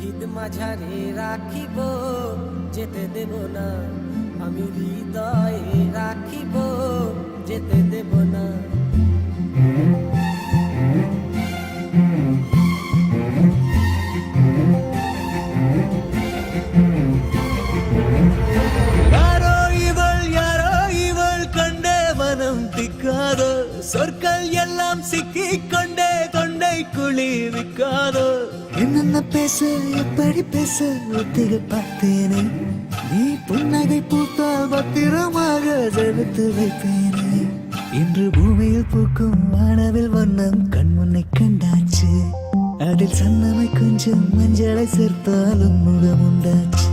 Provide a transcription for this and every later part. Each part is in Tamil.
ঈদ মাঝারে রাখিব যেতে দেব না, আমি হৃদয়ে রাখিব যেতে দেব না। திக்காதோ சொற்கள் எல்லாம் சிக்கிக் கொண்டே தொண்டை குழி விக்காதோ. என்னென்ன பேச எப்படி பேச ஒத்திக பார்த்தேனே, நீ புன்னகை பூத்தால் பத்திரமாக ஜெபித்து வைப்பேனே. இன்று பூமியில் பூக்கும் வானவில் வண்ணம் கண்முன்னை கண்டாச்சு, அதில் சன்னமை கொஞ்சம் மஞ்சளை சேர்த்தாலும் முகம் உண்டாச்சு.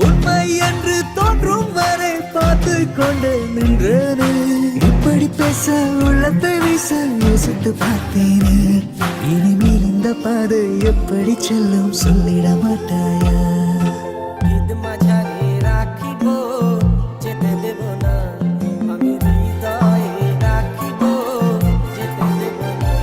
உண்மை என்று தோன்றும் வரை பார்த்து கொண்டு நின்றேனே. இப்படி பேச உள்ளத்தை வீச யோசித்து பார்த்தேனே, இனிமேல் இந்த பாதை எப்படி செல்லும் சொல்லிட மாட்டாயா? ঈদ মাঝারে রাখিব যেতে দেব না, আমি হৃদয়ে রাখিব যেতে দেব না।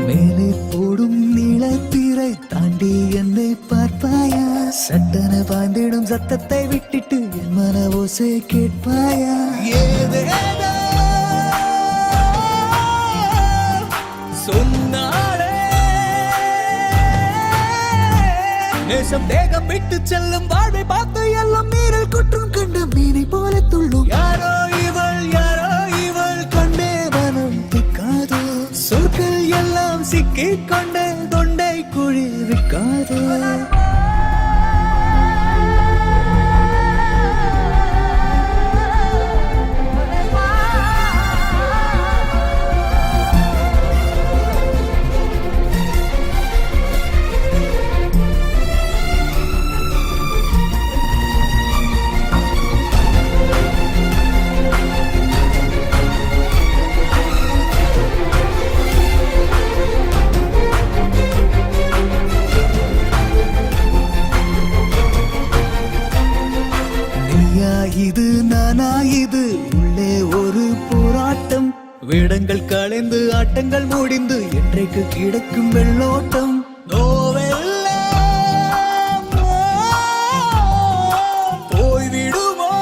மேலே போடும் நீளத்திரை தாண்டி என்னை பார்ப்பாயா? சட்டன பாய்ந்திடும் சத்தத்தை விட்டுட்டு என் மன ஓசை கேட்பாயா? ஏதேதோ சொன்னாலே நேசம் தேகம் விட்டு செல்லும் வாழ்வை பார்த்து எல்லாம் மீறல் குற்றம் கண்ட மீனை போல துள்ளும். யாரோ இவள் கண்டே மனம் திக்காதோ, சொற்கள் எல்லாம் சிக்கிக் கொண்டே தொண்டை குழி விக்காதோ. இது நானா இது உள்ளே ஒரு போராட்டம், வேடங்கள் களைந்து ஆட்டங்கள் முடிந்து என்றைக்கு கிடக்கும் வெள்ளோட்டம். நோவெல்லாம் போய்விடுமோ,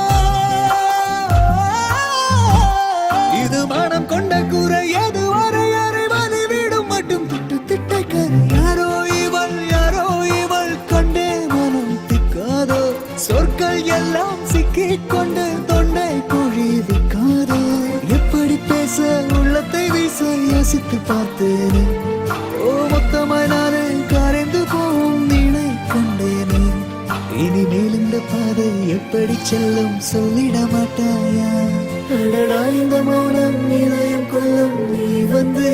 இது மனம் கொண்ட குறை எது வரை அறிவாதி விடும் மட்டும் திட்டு திட்டைக்கார. யாரோ இவள் கண்டே மனம் திக்காதோ, சொற்கள் எல்லாம் சிக்கிக் கொண்டு தொண்டை குழி விக்காதோ. எப்படி பேச உள்ளத்தை வீச யோசித்து பார்த்தேனே, ஓ மொத்தமாய் நானே கரைந்து போகும் நீனை கண்டேனே. இனிமேல் இந்த பாதை எப்படி செல்லும் சொல்லிட மாட்டாயா? அடடா இந்த மௌனம் இதயம் கொல்லும், நீ வந்து